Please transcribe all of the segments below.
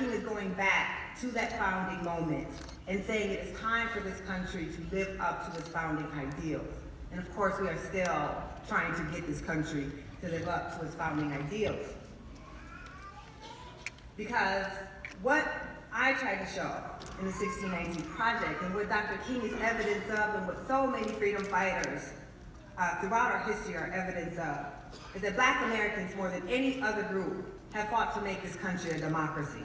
King is going back to that founding moment and saying it is time for this country to live up to its founding ideals. And of course, we are still trying to get this country to live up to its founding ideals. Because what I tried to show in the 1619 Project, and what Dr. King is evidence of, and what so many freedom fighters throughout our history are evidence of, is that Black Americans, more than any other group, have fought to make this country a democracy.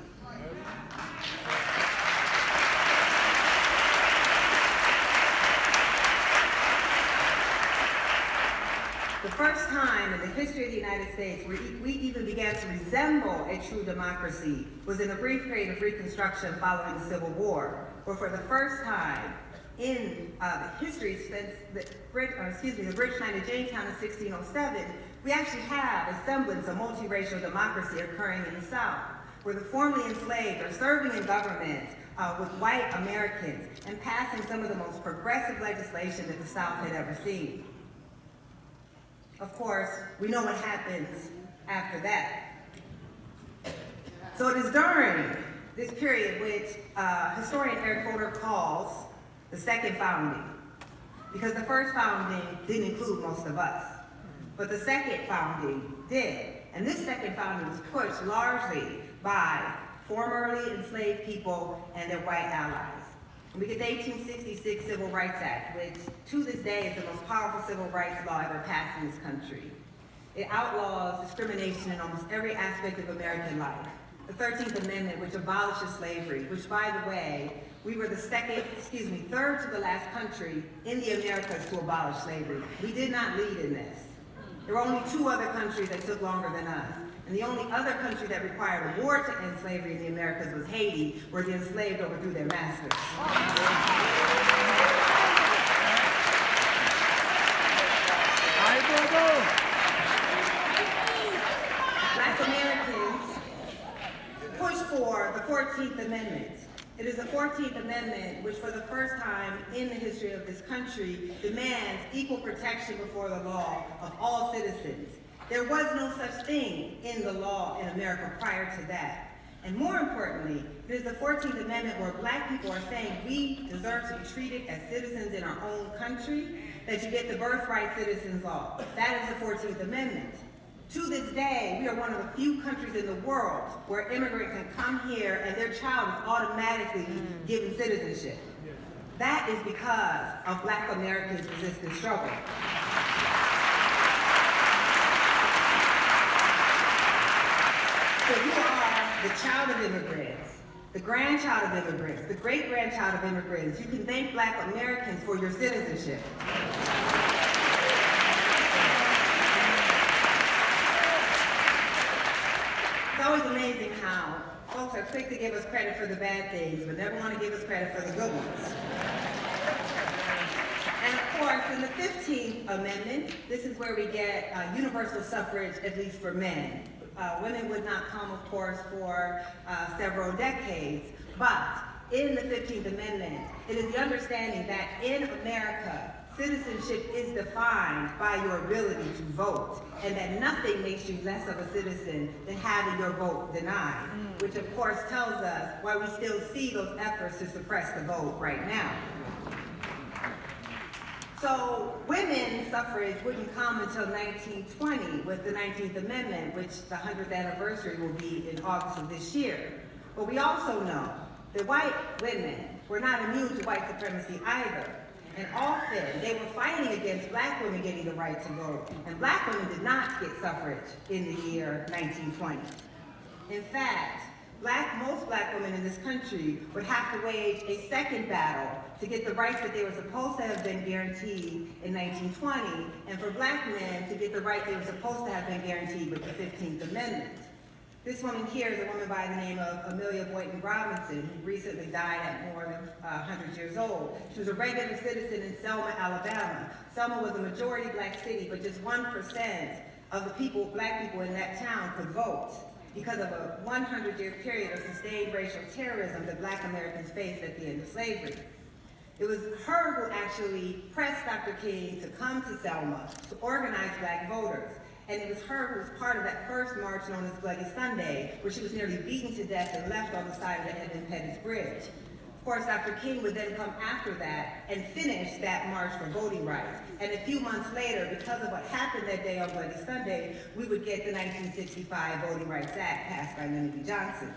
The first time in the history of the United States where we even began to resemble a true democracy was in the brief period of Reconstruction following the Civil War, where for the first time in the history since the British Knight of Jamestown in 1607, we actually have a semblance of multiracial democracy occurring in the South, where the formerly enslaved are serving in government with white Americans and passing some of the most progressive legislation that the South had ever seen. Of course, we know what happens after that. So it is during this period which historian Eric Fodor calls the second founding, because the first founding didn't include most of us, but the second founding did. And this second founding was pushed largely by formerly enslaved people and their white allies. And we get the 1866 Civil Rights Act, which to this day is the most powerful civil rights law ever passed in this country. It outlaws discrimination in almost every aspect of American life. The 13th Amendment, which abolishes slavery, which, by the way, we were the third to the last country in the Americas to abolish slavery. We did not lead in this. There were only 2 other countries that took longer than us. And the only other country that required a war to end slavery in the Americas was Haiti, where the enslaved overthrew their masters. Black Americans pushed for the 14th Amendment. It is the 14th Amendment which, for the first time in the history of this country, demands equal protection before the law of all citizens. There was no such thing in the law in America prior to that. And more importantly, it is the 14th Amendment where Black people are saying we deserve to be treated as citizens in our own country, that you get the birthright citizens law. That is the 14th Amendment. To this day, we are one of the few countries in the world where immigrants can come here and their child is automatically given citizenship. That is because of Black Americans' resistance struggle. So you are the child of immigrants, the grandchild of immigrants, the great-grandchild of immigrants. You can thank Black Americans for your citizenship. It's always amazing how folks are quick to give us credit for the bad things, but never want to give us credit for the good ones. And of course, in the 15th Amendment, this is where we get universal suffrage, at least for men. Women would not come, of course, for several decades, but in the 15th Amendment, it is the understanding that in America, citizenship is defined by your ability to vote, and that nothing makes you less of a citizen than having your vote denied, which of course tells us why we still see those efforts to suppress the vote right now. So women's suffrage wouldn't come until 1920 with the 19th Amendment, which the 100th anniversary will be in August of this year. But we also know that white women were not immune to white supremacy either. And often they were fighting against Black women getting the right to vote. And Black women did not get suffrage in the year 1920. In fact, most Black women in this country would have to wage a second battle to get the rights that they were supposed to have been guaranteed in 1920, and for Black men to get the right they were supposed to have been guaranteed with the 15th Amendment. This woman here is a woman by the name of Amelia Boynton Robinson, who recently died at more than 100 years old. She was a regular citizen in Selma, Alabama. Selma was a majority Black city, but just 1% of the Black people in that town could vote, because of a 100-year period of sustained racial terrorism that Black Americans faced at the end of slavery. It was her who actually pressed Dr. King to come to Selma to organize Black voters. And it was her who was part of that first march known as Bloody Sunday, where she was nearly beaten to death and left on the side of the Edmund Pettus Bridge. Of course, Dr. King would then come after that and finish that march for voting rights. And a few months later, because of what happened that day on Bloody Sunday, we would get the 1965 Voting Rights Act passed by Lyndon B. Johnson.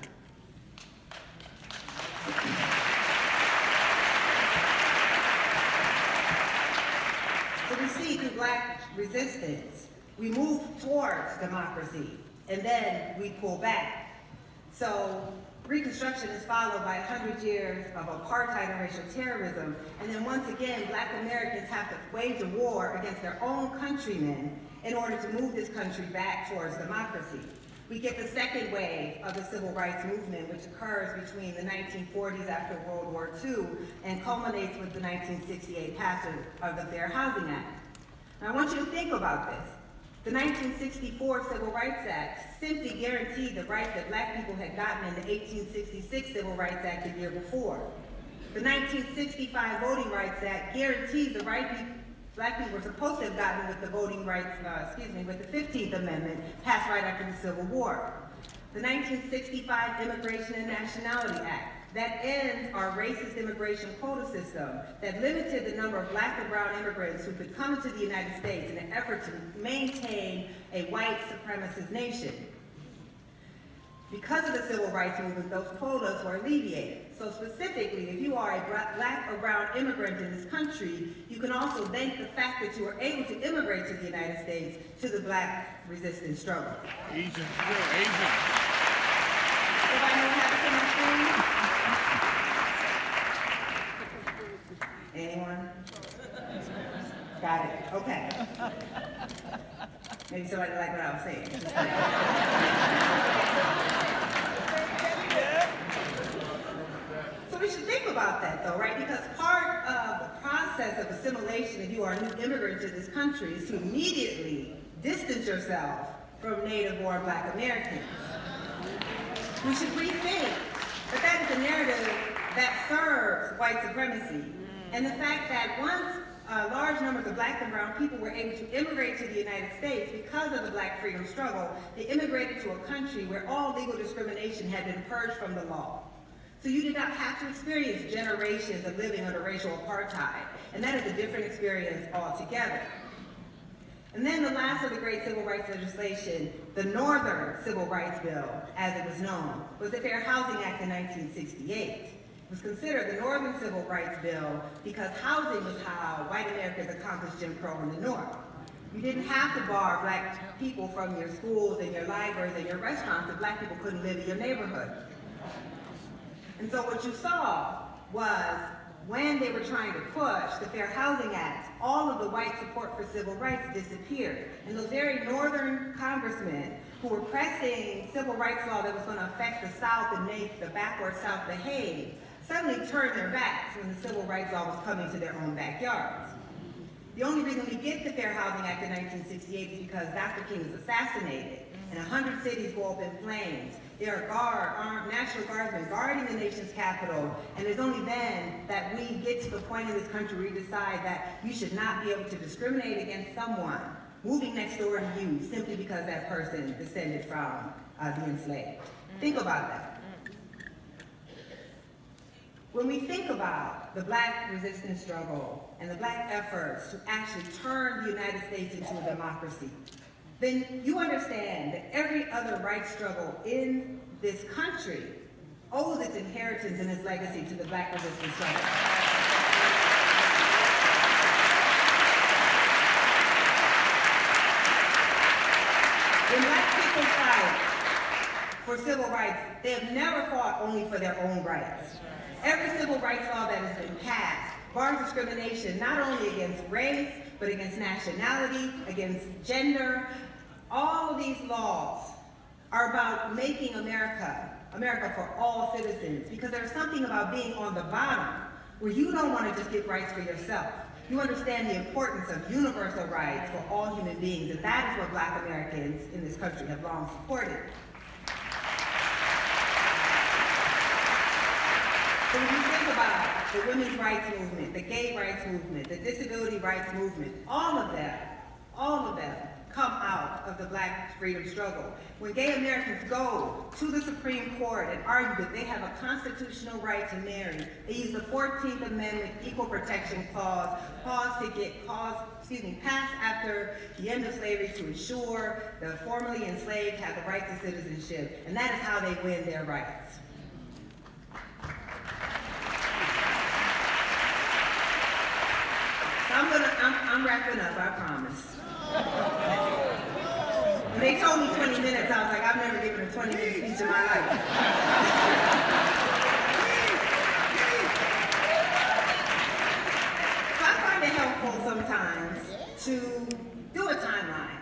So we see through Black resistance, we move towards democracy, and then we pull back. So Reconstruction is followed by 100 years of apartheid and racial terrorism, and then once again, Black Americans have to wage a war against their own countrymen in order to move this country back towards democracy. We get the second wave of the civil rights movement, which occurs between the 1940s after World War II and culminates with the 1968 passage of the Fair Housing Act. Now, I want you to think about this. The 1964 Civil Rights Act simply guaranteed the rights that Black people had gotten in the 1866 Civil Rights Act the year before. The 1965 Voting Rights Act guaranteed the right Black people were supposed to have gotten with the voting rights, with the 15th Amendment passed right after the Civil War. The 1965 Immigration and Nationality Act, that ends our racist immigration quota system that limited the number of Black and brown immigrants who could come into the United States in an effort to maintain a white supremacist nation. Because of the civil rights movement, those quotas were alleviated. So specifically, if you are a Black or brown immigrant in this country, you can also thank the fact that you were able to immigrate to the United States to the Black resistance struggle. Asian, Asian. Everybody know what happened to my screen? Anyone? Got it, okay. Maybe somebody liked what I was saying. So we should think about that though, right? Because part of the process of assimilation, if you are a new immigrant to this country, is to immediately distance yourself from native-born Black Americans. We should rethink that is a narrative that serves white supremacy. And the fact that once large numbers of Black and brown people were able to immigrate to the United States because of the Black freedom struggle, they immigrated to a country where all legal discrimination had been purged from the law. So you did not have to experience generations of living under racial apartheid, and that is a different experience altogether. And then the last of the great civil rights legislation, the Northern Civil Rights Bill, as it was known, was the Fair Housing Act in 1968. It was considered the Northern Civil Rights Bill because housing was how white Americans accomplished Jim Crow in the North. You didn't have to bar Black people from your schools and your libraries and your restaurants if Black people couldn't live in your neighborhood. And so what you saw was when they were trying to push the Fair Housing Act, all of the white support for civil rights disappeared. And those very northern congressmen who were pressing civil rights law that was going to affect the South and make the backward South behave suddenly turned their backs when the civil rights law was coming to their own backyards. The only reason we get the Fair Housing Act in 1968 is because Dr. King was assassinated and 100 cities go up in flames. There are armed National Guardsmen guarding the nation's capital, and it's only then that we get to the point in this country where we decide that you should not be able to discriminate against someone moving next door to you simply because that person descended from the enslaved. Think about that. When we think about the Black resistance struggle and the Black efforts to actually turn the United States into a democracy, then you understand that every other rights struggle in this country owes its inheritance and its legacy to the Black resistance struggle. When Black people fight for civil rights, they have never fought only for their own rights. Every civil rights law that has been passed bars discrimination not only against race, but against nationality, against gender. All of these laws are about making America for all citizens, because there's something about being on the bottom where you don't want to just get rights for yourself. You understand the importance of universal rights for all human beings, and that is what Black Americans in this country have long supported. So when you think about the women's rights movement, the gay rights movement, the disability rights movement, all of them come out of the Black freedom struggle. When gay Americans go to the Supreme Court and argue that they have a constitutional right to marry, they use the 14th Amendment Equal Protection Clause, passed after the end of slavery to ensure the formerly enslaved have the right to citizenship, and that is how they win their rights. I'm wrapping up, I promise. When they told me 20 minutes, I was like, I've never given a 20-minute speech in my life. So I find it helpful sometimes to do a timeline.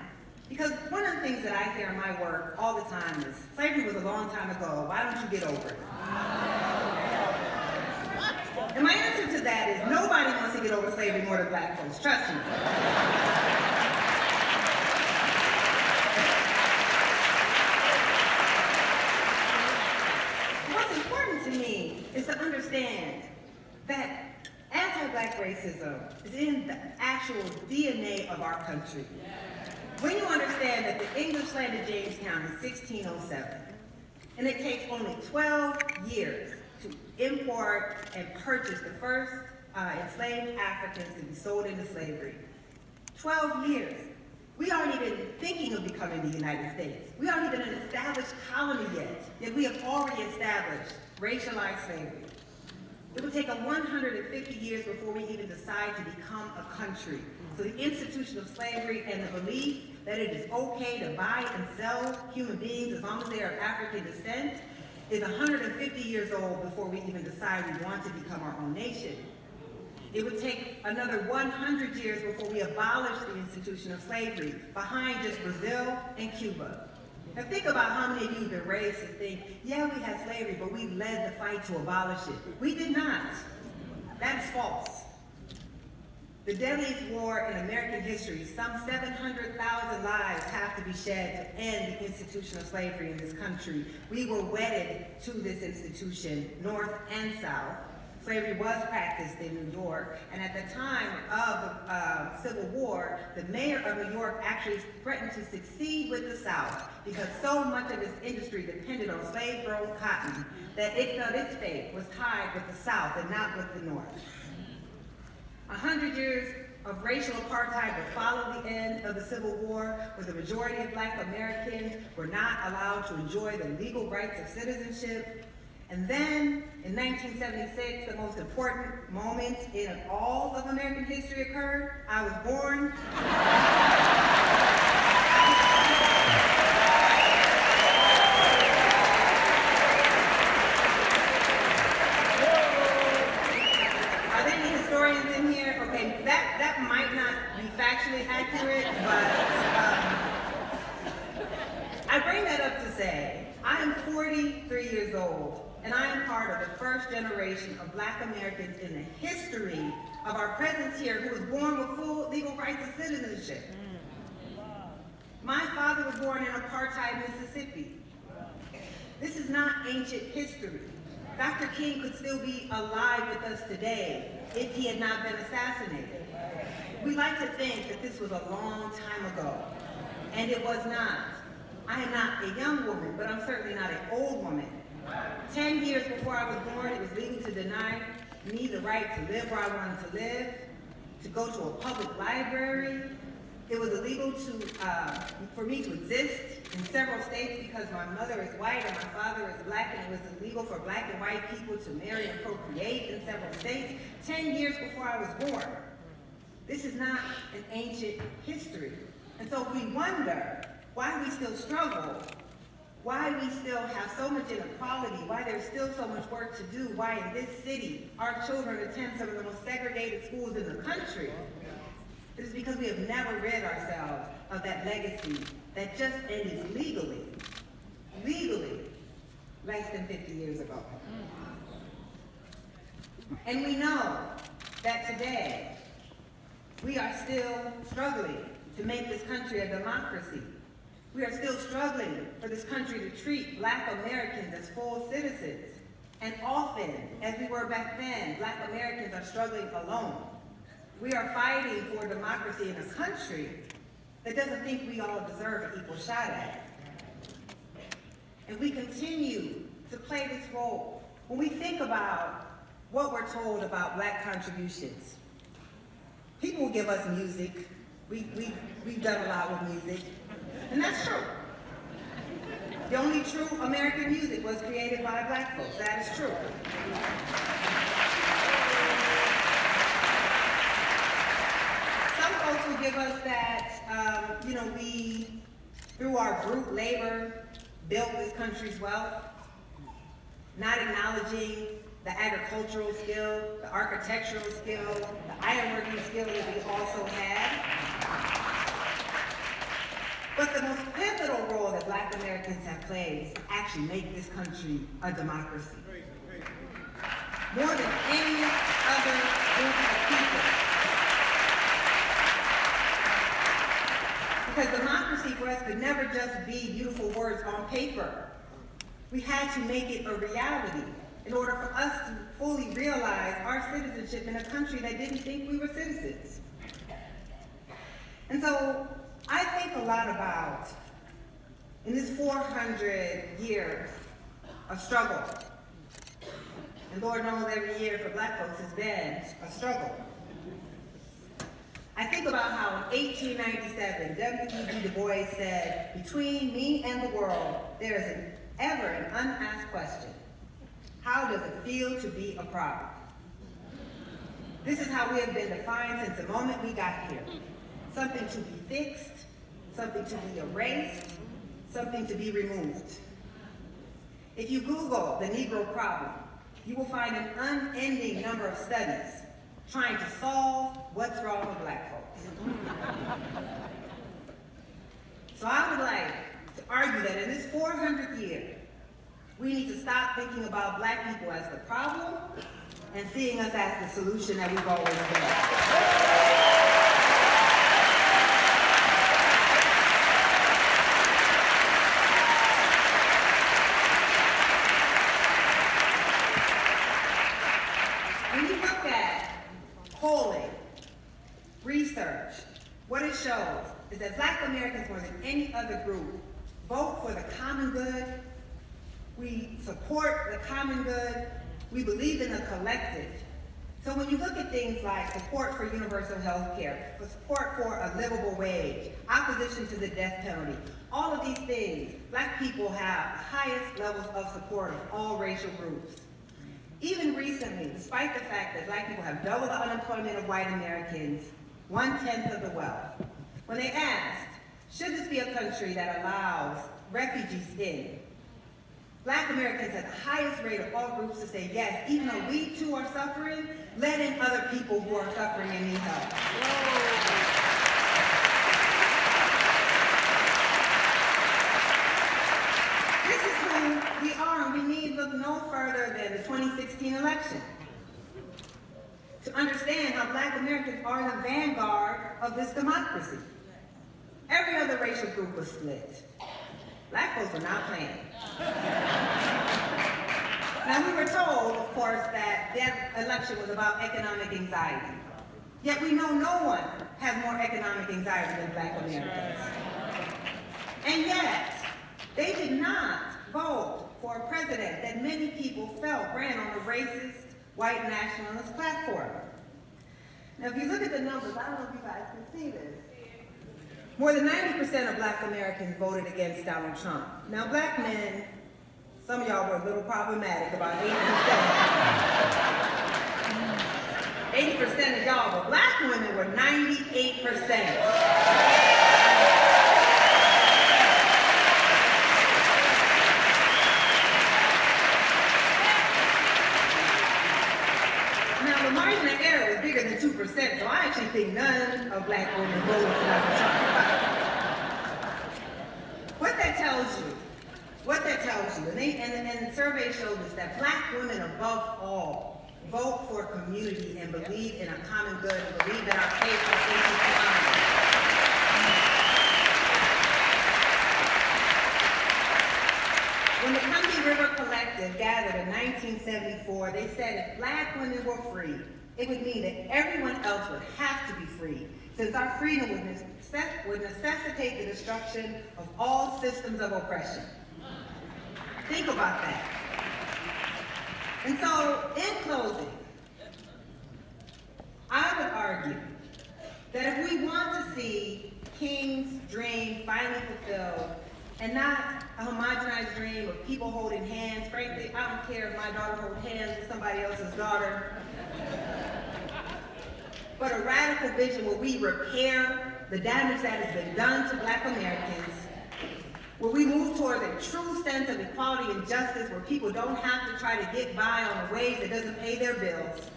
Because one of the things that I hear in my work all the time is, slavery was a long time ago, why don't you get over it? And my answer to that is nobody wants to get over slavery more than Black folks, trust me. What's important to me is to understand that anti-Black racism is in the actual DNA of our country. When you understand that the English landed Jamestown in 1607, and it takes only 12 years to import and purchase the first enslaved Africans to be sold into slavery. 12 years. We aren't even thinking of becoming the United States. We aren't even an established colony yet we have already established racialized slavery. It would take 150 years before we even decide to become a country. So the institution of slavery and the belief that it is okay to buy and sell human beings as long as they are of African descent is 150 years old before we even decide we want to become our own nation. It would take another 100 years before we abolish the institution of slavery, behind just Brazil and Cuba. Now think about how many of you have been raised to think, yeah, we had slavery, but we led the fight to abolish it. We did not. That is false. The deadliest war in American history, some 700,000 lives have to be shed to end the institution of slavery in this country. We were wedded to this institution, North and South. Slavery was practiced in New York, and at the time of the Civil War, the mayor of New York actually threatened to succeed with the South because so much of its industry depended on slave-grown cotton that it felt its fate was tied with the South and not with the North. 100 years of racial apartheid would follow the end of the Civil War, where the majority of Black Americans were not allowed to enjoy the legal rights of citizenship. And then, in 1976, the most important moment in all of American history occurred. I was born. Are there any historians in here? Okay, that might not be factually accurate, but I bring that up to say, I am 43 years old. And I am part of the first generation of Black Americans in the history of our presence here who was born with full legal rights of citizenship. My father was born in apartheid, Mississippi. This is not ancient history. Dr. King could still be alive with us today if he had not been assassinated. We like to think that this was a long time ago, and it was not. I am not a young woman, but I'm certainly not an old woman. 10 years before I was born, it was legal to deny me the right to live where I wanted to live, to go to a public library. It was illegal for me to exist in several states because my mother is white and my father is Black, and it was illegal for Black and white people to marry and procreate in several states 10 years before I was born. This is not an ancient history. And so if we wonder why we still struggle, why we still have so much inequality, why there's still so much work to do, why in this city our children attend some of the most segregated schools in the country, it is because we have never rid ourselves of that legacy that just ended legally, less than 50 years ago. And we know that today we are still struggling to make this country a democracy. We are still struggling for this country to treat Black Americans as full citizens. And often, as we were back then, Black Americans are struggling alone. We are fighting for democracy in a country that doesn't think we all deserve an equal shot at it. And we continue to play this role. When we think about what we're told about Black contributions, people will give us music. We've done a lot with music, and that's true. The only true American music was created by Black folks. That is true. Some folks will give us that, we, through our brute labor, built this country's wealth, not acknowledging the agricultural skill, the architectural skill, the ironworking skill that we also had. But the most pivotal role that Black Americans have played is to actually make this country a democracy. More than any other group of people. Because democracy for us could never just be beautiful words on paper. We had to make it a reality in order for us to fully realize our citizenship in a country that didn't think we were citizens. And so I think a lot about, in this 400 years of struggle, and Lord knows every year for Black folks has been a struggle. I think about how in 1897, W.E.B. Du Bois said, "Between me and the world, there is ever an unasked question. How does it feel to be a problem?" This is how we have been defined since the moment we got here. Something to be fixed, something to be erased, something to be removed. If you Google the Negro problem, you will find an unending number of studies trying to solve what's wrong with Black folks. So I would like to argue that in this 400th year, we need to stop thinking about Black people as the problem and seeing us as the solution that we've always been. When you look at polling, research, what it shows is that Black Americans, more than any other group, vote for the common good. We support the common good. We believe in the collective. So when you look at things like support for universal health care, support for a livable wage, opposition to the death penalty, all of these things, Black people have the highest levels of support of all racial groups. Even recently, despite the fact that Black people have double the unemployment of white Americans, 1/10 of the wealth, when they asked, should this be a country that allows refugees in, Black Americans had the highest rate of all groups to say yes, even though we too are suffering, let in other people who are suffering and need help. This is who we are, and we need look no further than the 2016 election to understand how Black Americans are the vanguard of this democracy. Every other racial group was split. Black folks were not playing. Now, we were told, of course, that that election was about economic anxiety. Yet we know no one has more economic anxiety than Black Americans. And yet, they did not vote for a president that many people felt ran on a racist, white nationalist platform. Now, if you look at the numbers, I don't know if you guys can see this. More than 90% of Black Americans voted against Donald Trump. Now, Black men, some of y'all were a little problematic, about 80%. 80% of y'all, but Black women were 98%. Now, the margin of error was bigger than 2%, so I actually think none of Black women voted for Donald Trump. What that tells you, and the survey shows us that Black women above all vote for community and believe in a common good and believe that our faith is intertwined. When the Cumby River Collective gathered in 1974, they said if Black women were free, it would mean that everyone else would have to be free. since our freedom would necessitate the destruction of all systems of oppression. Think about that. And so, in closing, I would argue that if we want to see King's dream finally fulfilled, and not a homogenized dream of people holding hands. Frankly, I don't care if my daughter holds hands with somebody else's daughter. But a radical vision where we repair the damage that has been done to Black Americans, where we move towards a true sense of equality and justice, where people don't have to try to get by on a wage that doesn't pay their bills,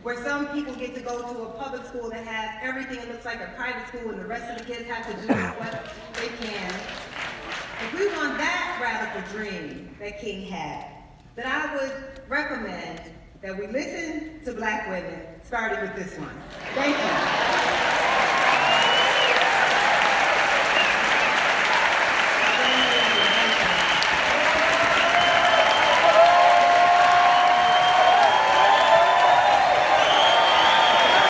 where some people get to go to a public school that has everything that looks like a private school and the rest of the kids have to do what they can. If we want that radical dream that King had, then I would recommend that we listen to Black women, starting with this one. Thank you.